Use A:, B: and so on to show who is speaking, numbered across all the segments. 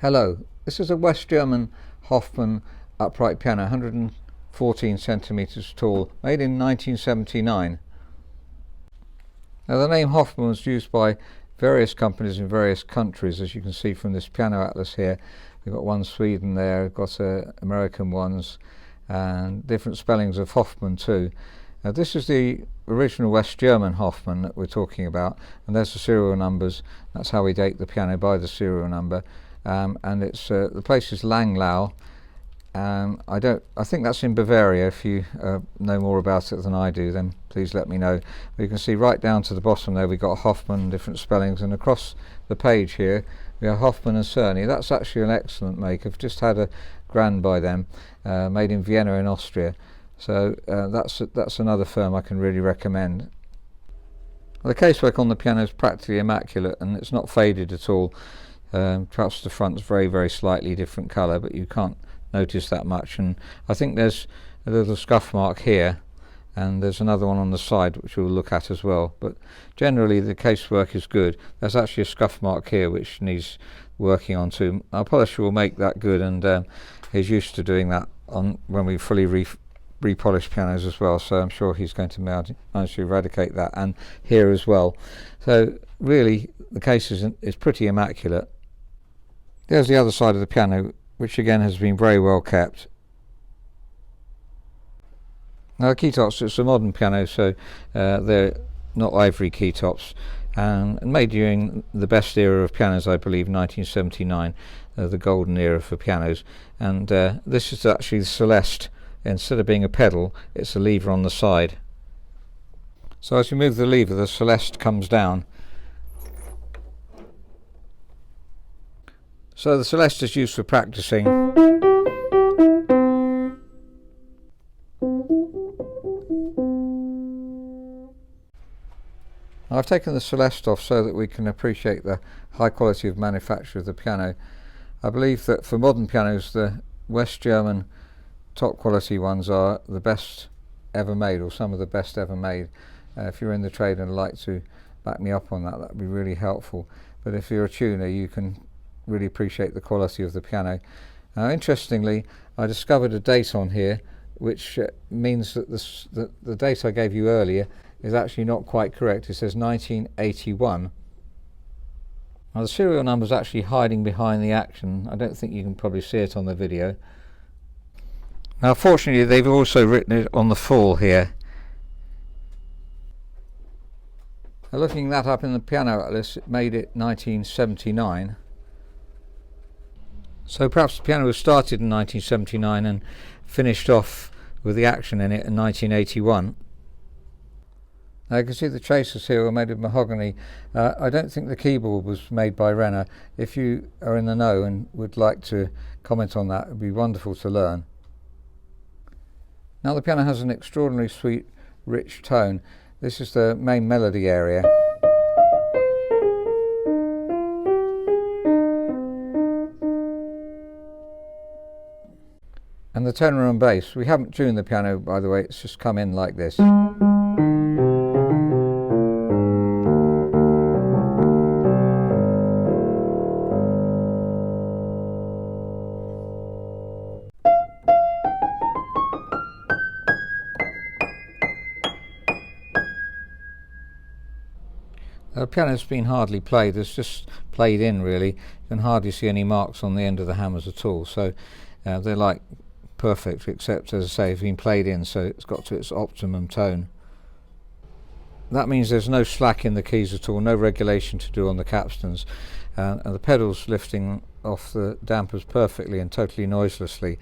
A: Hello, this is a West German Hoffmann upright piano, 114 centimeters tall, made in 1979. Now the name Hoffmann was used by various companies in various countries, as you can see from this piano atlas here. We've got one Sweden there, we've got American ones, and different spellings of Hoffmann too. This is the original West German Hoffmann that we're talking about, and there's the serial numbers. That's how we date the piano, by the serial number. And it's the place is Langlau. I think that's in Bavaria. If you know more about it than I do, then please let me know. But you can see right down to the bottom there we've got Hoffmann, different spellings, and across the page here we have Hoffmann and Cerny. That's actually an excellent make. I've just had a grand by them, made in Vienna in Austria. So that's another firm I can really recommend. The casework on the piano is practically immaculate, and it's not faded at all. Perhaps the front's very slightly different colour, but you can't notice that much. And I think there's a little scuff mark here, and there's another one on the side which we'll look at as well. But generally the casework is good. There's actually a scuff mark here which needs working on too. Our polisher will make that good, and he's used to doing that on when we fully repolish pianos as well, so I'm sure he's going to manage to eradicate that, and here as well. So really the case is pretty immaculate. There's the other side of the piano, which again has been very well kept. Now the key tops, it's a modern piano, so they're not ivory key tops, and made during the best era of pianos, I believe, 1979, the golden era for pianos. And this is actually the Celeste. Instead of being a pedal, it's a lever on the side. So as you move the lever, the Celeste comes down. So the Celeste is used for practicing. I've taken the Celeste off so that we can appreciate the high quality of manufacture of the piano. I believe that for modern pianos, the West German top quality ones are the best ever made, or some of the best ever made. If you're in the trade and like to back me up on that, that would be really helpful. But if you're a tuner, you can really appreciate the quality of the piano. Now interestingly, I discovered a date on here which means that the date I gave you earlier is actually not quite correct. It says 1981. Now the serial number is actually hiding behind the action. I don't think you can probably see it on the video. Now fortunately they've also written it on the full here. Now, looking that up in the piano atlas, it made it 1979. So perhaps the piano was started in 1979 and finished off with the action in it in 1981. Now you can see the chasers here are made of mahogany. I don't think the keyboard was made by Renner. If you are in the know and would like to comment on that, it would be wonderful to learn. Now the piano has an extraordinarily sweet, rich tone. This is the main melody area. And the tenor and bass. We haven't tuned the piano, by the way, it's just come in like this. The piano's been hardly played, it's just played in really. You can hardly see any marks on the end of the hammers at all, so they're like perfect, except as I say, it's been played in, so it's got to its optimum tone. That means there's no slack in the keys at all, no regulation to do on the capstans, and the pedals lifting off the dampers perfectly and totally noiselessly.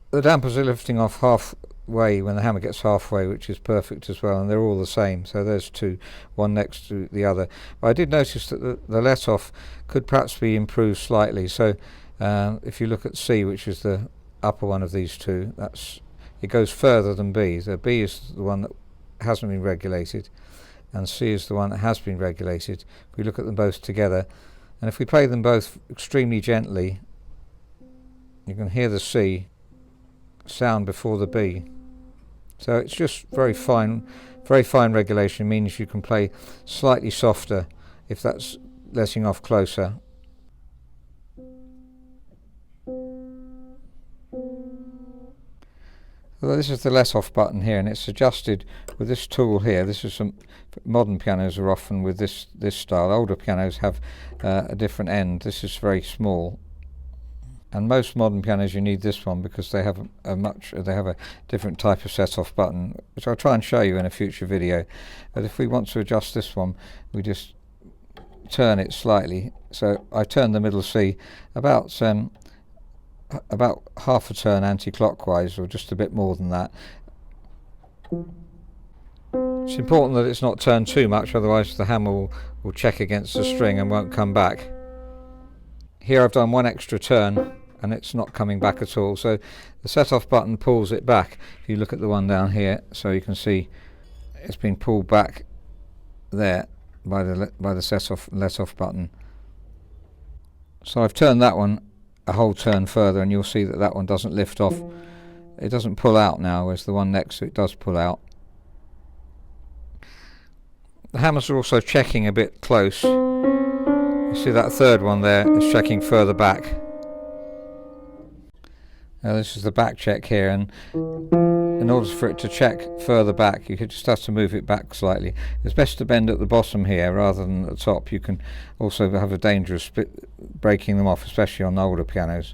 A: The dampers are lifting off halfway when the hammer gets halfway, which is perfect as well, and they're all the same, so there's two, one next to the other. But I did notice that the let-off could perhaps be improved slightly, so if you look at C, which is the upper one of these two, it goes further than B. So B is the one that hasn't been regulated, and C is the one that has been regulated. If we look at them both together, and if we play them both extremely gently, you can hear the C sound before the B. So it's just very fine regulation. Means you can play slightly softer if that's letting off closer. Well, this is the let off button here, and it's adjusted with this tool here. This is some modern pianos are often with this style. Older pianos have a different end. This is very small, and most modern pianos you need this one because they have a different type of set off button, which I'll try and show you in a future video. But if we want to adjust this one, we just turn it slightly. So I turn the middle C about half a turn anti-clockwise, or just a bit more than that. It's important that it's not turned too much, otherwise the hammer will check against the string and won't come back. Here I've done one extra turn and it's not coming back at all, so the set off button pulls it back. If you look at the one down here, so you can see it's been pulled back there by the set off let off button. So I've turned that one a whole turn further, and you'll see that that one doesn't lift off. It doesn't pull out now, whereas the one next to it does pull out. The hammers are also checking a bit close. You see that third one there is checking further back. Now this is the back check here, and in order for it to check further back, you just have to move it back slightly. It's best to bend at the bottom here rather than at the top. You can also have a dangerous breaking them off, especially on older pianos.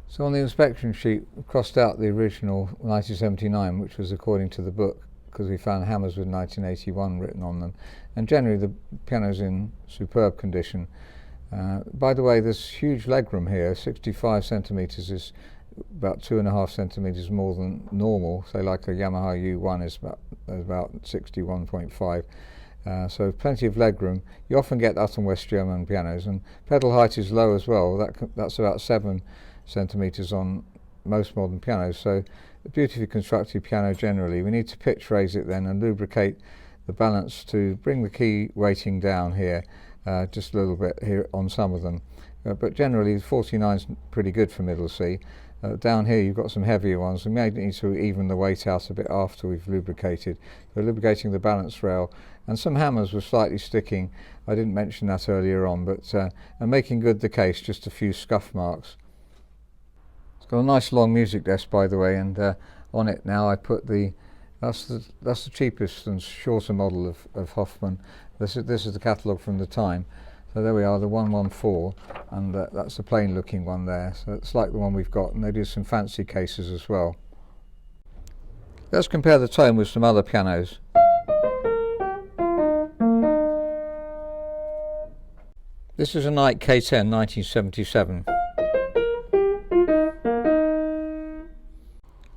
A: So on the inspection sheet, we crossed out the original 1979, which was according to the book, because we found hammers with 1981 written on them, and generally the piano's in superb condition. By the way, there's huge legroom here. 65 centimetres is about 2.5 centimetres more than normal. Say like a Yamaha U1 is about 61.5. So plenty of legroom. You often get that on West German pianos, and pedal height is low as well. That's about 7 centimetres on most modern pianos. So a beautifully constructed piano generally. We need to pitch raise it then and lubricate the balance to bring the key weighting down here, just a little bit here on some of them. But generally 49 is pretty good for middle C. Down here you've got some heavier ones. We may need to even the weight out a bit after we've lubricated. So lubricating the balance rail, and some hammers were slightly sticking. I didn't mention that earlier on, but and making good the case, just a few scuff marks. It's got a nice long music desk, by the way, and on it now I put that's the cheapest and shorter model of Hoffmann. This is the catalogue from the time. So there we are, the 114, and that's the plain looking one there. So it's like the one we've got, and they do some fancy cases as well. Let's compare the tone with some other pianos. This is a Knight K10 1977.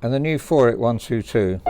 A: And the new 48122.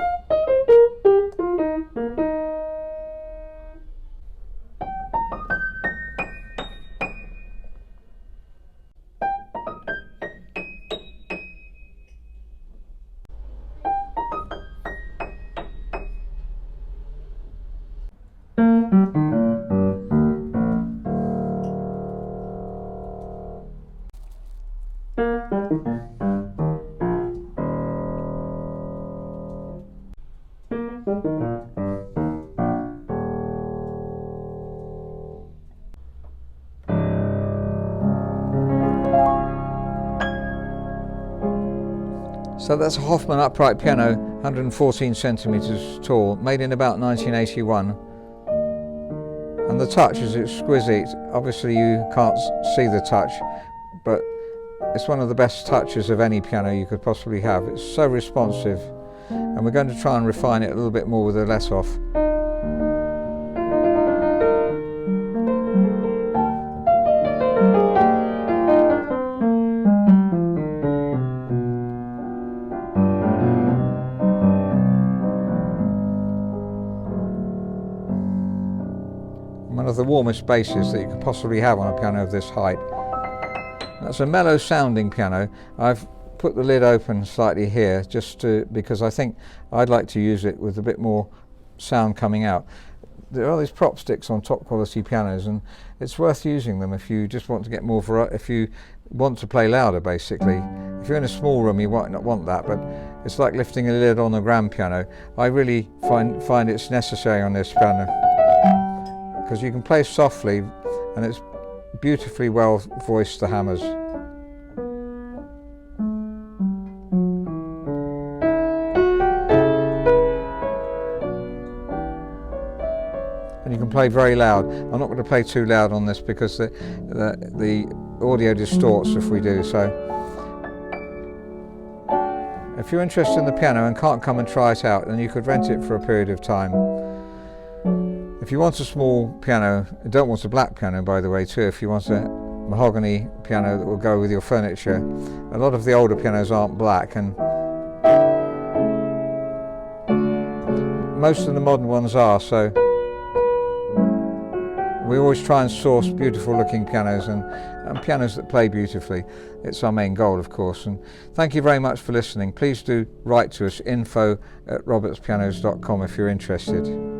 A: So that's a Hoffmann upright piano, 114 centimetres tall, made in about 1981. And the touch is exquisite. Obviously you can't see the touch, but it's one of the best touches of any piano you could possibly have. It's so responsive, and we're going to try and refine it a little bit more with a let-off. One of the warmest basses that you could possibly have on a piano of this height. That's a mellow sounding piano. I've put the lid open slightly here just because I think I'd like to use it with a bit more sound coming out. There are these prop sticks on top quality pianos, and it's worth using them if you just want to get more variety, if you want to play louder basically. If you're in a small room you might not want that, but it's like lifting a lid on a grand piano. I really find it's necessary on this piano, because you can play softly and it's beautifully well voiced, the hammers. play very loud. I'm not going to play too loud on this because the audio distorts if we do so. If you're interested in the piano and can't come and try it out, then you could rent it for a period of time. If you want a small piano, you don't want a black piano by the way too, if you want a mahogany piano that will go with your furniture. A lot of the older pianos aren't black, and most of the modern ones are, so we always try and source beautiful looking pianos and pianos that play beautifully. It's our main goal, of course. And thank you very much for listening. Please do write to us, info@robertspianos.com if you're interested.